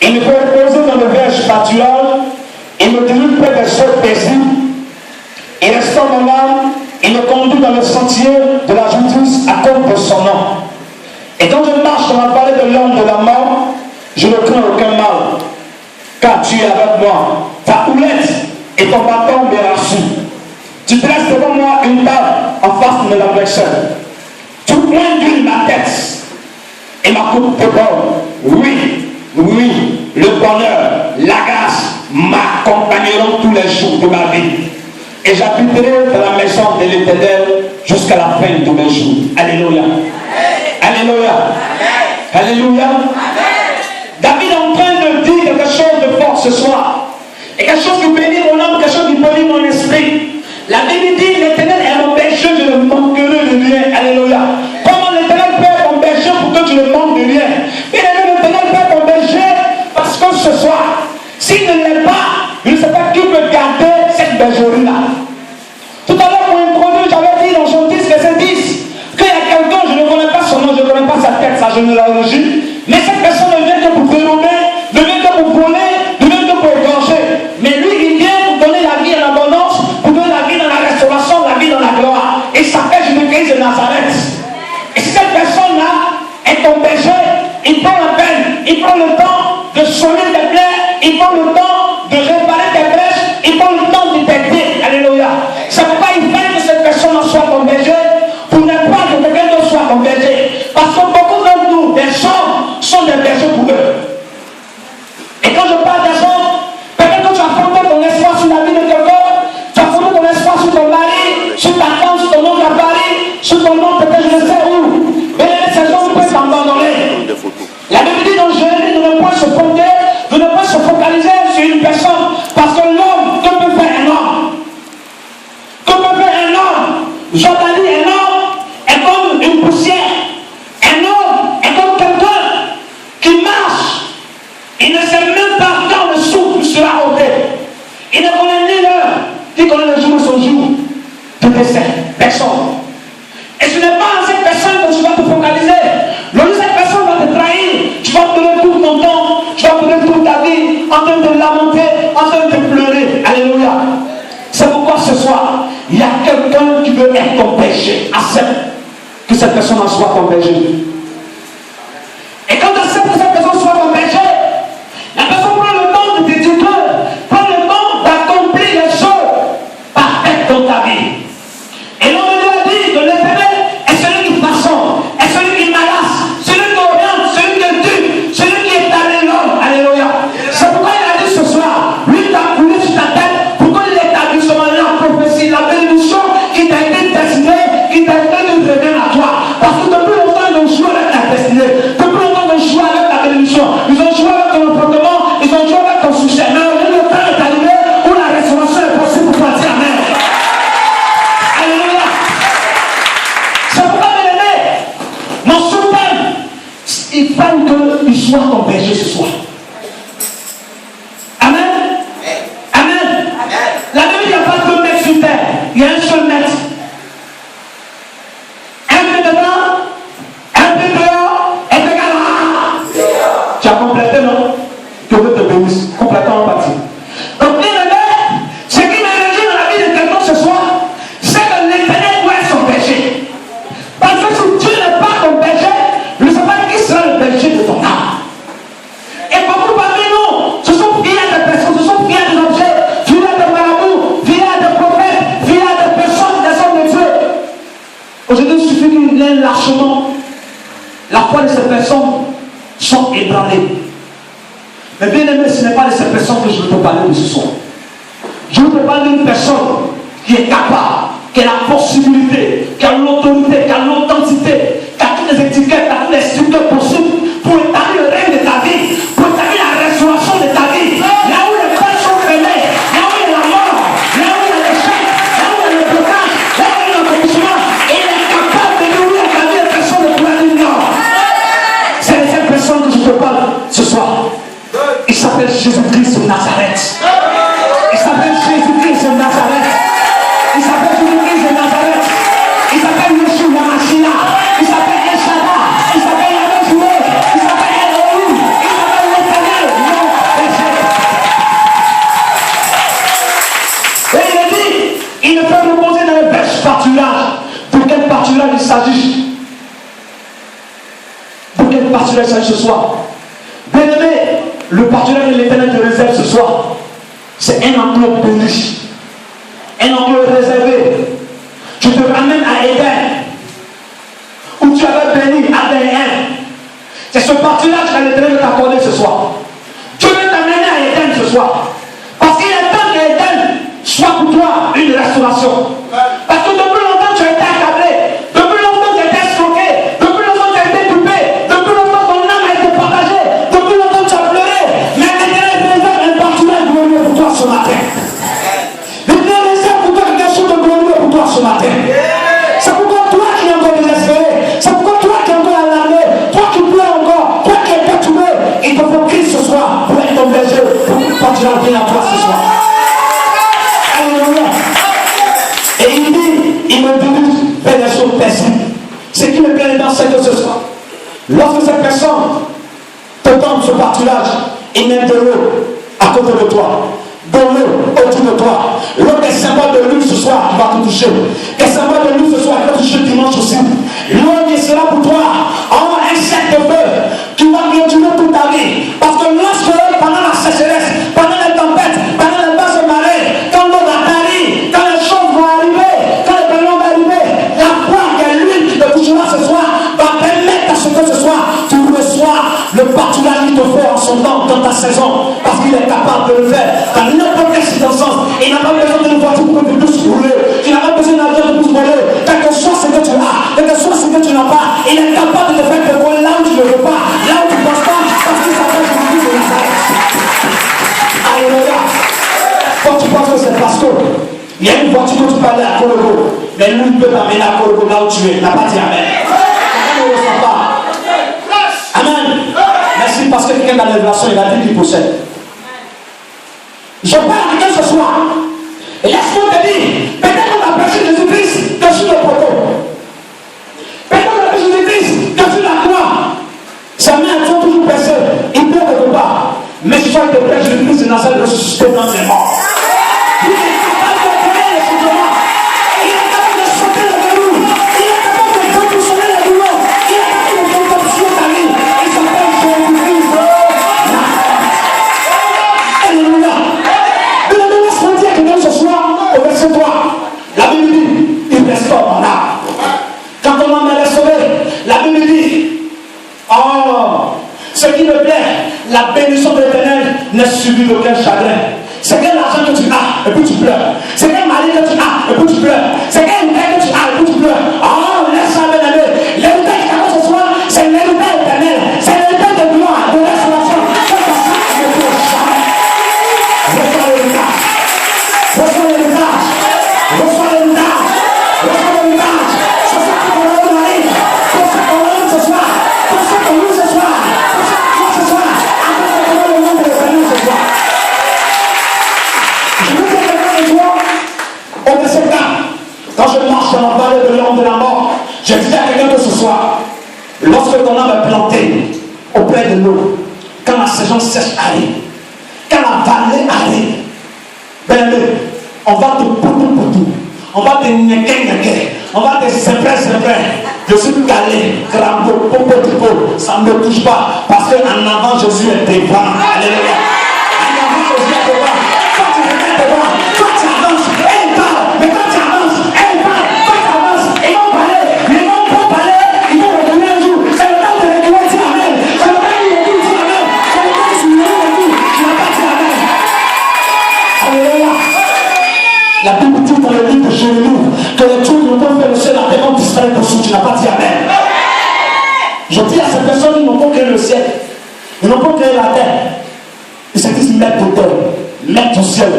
Il me fait reposer dans le verge pâturage. Il me dirige près des eaux paisibles. Il restaure mon âme. Il me conduit dans le sentier de la justice à cause de son nom. Et quand je marche dans la vallée de l'ombre de la mort, je ne crains aucun mal. Car tu es avec moi. Ta houlette et ton bâton me rassurent. Tu dresses devant moi une table en face de l'adversaire. Tu conduis ma tête et ma coupe de bord. Oui, oui, le bonheur, la grâce m'accompagneront tous les jours de ma vie. Et j'habiterai dans la maison de l'Éternel jusqu'à la fin de mes jours. Alléluia. Alléluia. Alléluia. David est en train de dire quelque chose de fort ce soir. Et quelque chose qui bénit mon âme, quelque chose qui bénit mon esprit. La Bible dit, l'Éternel est mon berger, je ne manquerai de rien. Alléluia. Comment l'Éternel peut être ton berger pour que tu ne manques de rien? Mais l'Éternel peut être ton berger parce que ce soir, s'il ne l'est pas, je ne sais pas qui peut garder cette bergerie-là. Tout à l'heure, pour introduire, j'avais dit dans Jean 10, verset 10, qu'il y a quelqu'un, je ne connais pas son nom, je ne connais pas sa tête, sa généalogie, mais cette personne ne vient que pour dérober, ne vient que pour voler, ne vient que pour égorger. Mais lui, il vient pour donner la vie en abondance, pour donner la vie dans la restauration, la vie dans la gloire. Et il s'appelle Jésus-Christ de Nazareth. Et si cette personne-là est ton berger, il prend la peine, il prend le temps de soigner tes plaies, il prend le temps de réparer tes brèches, il prend le temps de t'aider. Alléluia. C'est pourquoi il fait que cette personne soit ton berger, pour ne pas que quelqu'un d'autre soit ton berger. Parce que beaucoup d'entre nous, des gens, sont des bergers pour eux. Et quand je parle des gens, peut-être que tu as fondé ton espoir sur la vie de quelqu'un, tu as fondé ton espoir sur ton mari, sur ta femme, sur ton oncle à Paris, sur ton nom, peut-être je ne sais où. Mais ces gens peuvent t'abandonner. La Bible dit dans Jérémie de ne pas se fonder, de ne pas se focaliser sur une personne. Parce que l'homme, que peut faire un homme? Que peut faire un homme? Jordan dit, un homme est comme une poussière. Un homme est comme quelqu'un qui marche. Il ne sait même pas quand le souffle sera ôté. Il ne connaît ni l'heure, qui connaît le jour de son jour de décès. Personne. Et ce n'est pas à cette personne que tu vas te focaliser. Le jour où cette personne va te trahir, tu vas donner tout ton temps, tu vas donner toute ta vie en train de lamenter, en train de pleurer. Alléluia. C'est pourquoi ce soir, il y a quelqu'un qui veut être ton berger. Accepte que cette personne en soit ton berger. Et quand tu acceptes que cette personne soit ton berger, la personne prend le temps de t'éduquer, prend le temps d'accomplir les choses parfaites dans ta vie. Et l'homme de Dieu a dit que l'Éternel est celui qui façonne, est celui qui malasse, celui qui oriente, celui qui tue, celui qui établit l'homme. Alléluia. C'est pourquoi il a dit ce soir, lui t'a coulé sur ta tête pour que l'établissement, la prophétie, la bénédiction qui t'a été destinée, qui t'a été livrée à toi. Parce que depuis longtemps, ils ont joué avec ta destinée. Depuis longtemps, ils ont joué avec ta bénédiction. Ils ont joué avec ton appartement, ils ont joué avec ton succès. Mais le temps est arrivé où la restauration est possible pour toi. Dis amen. Alléluia. C'est pourquoi, mes amis, mon soutien, il faut qu'il soit ton berger ce soir. Amen. Amen. La Bible, il n'y a pas deux maîtres sur terre. Il y a un seul maître. Un peu dedans, un peu dehors, et égal à. Tu as complété, non? Que Dieu te bénisse. Complètement en partie. Donc, bien aimé, ce qui m'énergie dans la vie de quelqu'un ce soir, c'est que l'Éternel doit être son berger. Parce que si Dieu n'est pas ton berger, je ne sais pas qui sera le berger de ton âme. Et beaucoup parmi nous se sont fiers des personnes, se sont fiers des objets, fiers des marabouts, fiers des prophètes, fiers des personnes, des hommes de Dieu. Aujourd'hui, il suffit qu'il ait lâchement. La foi de ces personnes sont ébranlées. Mais bien aimé, ce n'est pas de ces personnes que je veux te parler de ce soir. Je veux te parler d'une personne qui est capable, qui a la possibilité, qui a l'autorité, qui a l'authenticité, qui a toutes les étiquettes, qui a tous les structures possibles pour établir le règne de ta vie, pour établir la restauration de ta vie. Là où les pères sont fermés, là où il y a la mort, là où il y a l'échec, là où il y a le blocage, là où il y a l'accomplissement, et il est capable de nourrir ta vie de personne de pouvoir dire non. C'est de cette personne que je te parle ce soir. Il s'appelle Jésus-Christ de Nazareth. Il s'appelle Jésus-Christ de Nazareth. Il s'appelle Jésus-Christ de Nazareth. Il s'appelle Yeshua Mashiach. Il s'appelle El Shaddai. Il s'appelle Yahweh. Il s'appelle Elohim. Il s'appelle l'Éternel. Non. message ce soir. Bien-aimé, le partenariat de l'Éternel te réserve ce soir. C'est un enclos béni. Un enclos réservé. Tu te ramènes à Éden, où tu avais béni Adam et Ève. C'est ce partenariat que l'Éternel veut t'accorder ce soir. Dieu veut t'amener à Éden ce soir. Parce qu'il est temps qu'Éden soit pour toi une restauration. Parce que depuis longtemps tu as été accablé. Depuis longtemps tu as été stocké. Depuis longtemps tu as été coupé. Depuis longtemps ton âme a été partagée. Depuis longtemps tu as pleuré. Mais l'Éternel réserve un partenariat glorieux pour toi ce matin. L'Éternel réserve pour toi quelque chose de glorieux pour toi ce matin. C'est pourquoi toi qui es encore désespéré. C'est pourquoi toi qui es encore alarmé. Toi qui pleures encore. Toi qui es perturbé. Il te faut Christ ce soir pour être ton berger. Pour que tu viens à toi ce soir. Alléluia. Et il dit, il me dirige vers les choses paisibles. Ce qui me plaît dans cette ce soir. Lorsque cette personne te donne ce partage, il met de l'eau à côté de toi. De l'eau autour de toi. L'eau est symbole de lui ce soir qui va te toucher. Est symbole de lui ce soir qui va te toucher dimanche aussi. L'eau qui sera pour toi en un sac de feu qui va durer toute ta vie. Parce que lorsque pendant la sécheresse, pendant les tempêtes, pendant les basses marées, quand l'eau va tarir, quand les choses vont arriver, quand les ballons vont arriver, la foi qui est l'huile qui te touchera ce soir va permettre à ce que ce soir tu reçois le partenariat qu'il te faut en son temps, dans ta saison, parce qu'il est capable de le faire dans n'importe quelle circonstance. Il n'a pas besoin d'une voiture pour que tu puisses rouler. Il n'a pas besoin d'un avion pour voler. Quel que soit ce que tu as, quel que soit ce que tu n'as pas, il est capable de te faire décoller là où tu ne veux pas, là où tu ne penses pas, parce qu'il s'appelle Jésus de Nazareth. Alléluia. Quand tu penses que c'est parce que il y a une voiture que tu peux aller à Kologo, mais lui ne peut t'amener à Kologo là où tu es. Il n'a pas dit Amen. On ne le ressent pas. Amen. Merci parce que quelqu'un dans la révélation, il a dit qu'il possède. Je parle à quelqu'un ce soir. Et laisse-moi te dire, peut-être qu'on a prêché Jésus-Christ dessus le poteau. Peut-être qu'on a prêché Jésus-Christ dessus la croix. Sa main sont toujours percées. Il peut quelque part. Mais si tu te prêches Jésus-Christ de Nazareth ressuscité dans ses morts. Il est capable de créer les changements. Il est capable de sauter le verrou. Il est capable de conditionner le boulot. Il est capable de conditionner ta vie. Il s'appelle Jésus-Christ. Alléluia. Laisse-moi dire que même ce soir, au verset 3, la Bible dit, il restaure mon âme. Quand ton âme est restaurée, la Bible dit, oh, ce qui me plaît, la bénédiction de l'Éternel n'est suivie d'aucun chagrin. C'est quel argent que tu as, et puis tu pleures. C'est quel mari que tu as, et puis tu pleures. C'est quel héritage que tu as, et puis tu pleures. Oh, laisse-moi bien aller. L'héritage qui a ce soir, c'est l'héritage éternel. C'est l'héritage de gloire, de restauration. C'est pour ça que je ne peux jamais. Reçois l'héritage. Reçois l'héritage. Reçois l'héritage. Reçois l'héritage. C'est ça qu'on va nous donner. C'est ça qu'on va nous ce soir. C'est ça qu'on nous ce soir. C'est ça qu'on va ce soir. Après, c'est qu'on va le nom de l'Éternel ce soir. Je veux dire quelqu'un de toi, au verset 4, quand je marche dans la vallée de l'ombre de la mort, je dis à quelqu'un de ce soir, lorsque ton âme est plantée auprès de l'eau, quand la saison sèche arrive, quand la vallée arrive, ben, on va te poutou, on va te niquer, on va te semprer. Je suis calé, crambo, popo, ça ne me touche pas, parce qu'en avant Jésus est devant. Alléluia. En avant Jésus est devant. Quand tu regardes devant, quand tu avances, elle parle. Mais quand tu avances, elle parle. Quand tu avances, ils vont parler. Les gens vont parler, ils vont retourner un jour. C'est le temps de retourner, dis Amen. C'est le temps de retourner, dis Amen. C'est le temps de se lever et dire, tu n'as pas dit Amen. Alléluia. La Bible dit dans le livre de Jérémie que les trucs dont on fait le ciel, la terre vont disparaître dessous. Tu n'as pas dit Amen. Je dis à ces personnes, ils n'ont pas créé le ciel. Ils n'ont pas créé la terre. Ils se disent maître de terre, maître du ciel.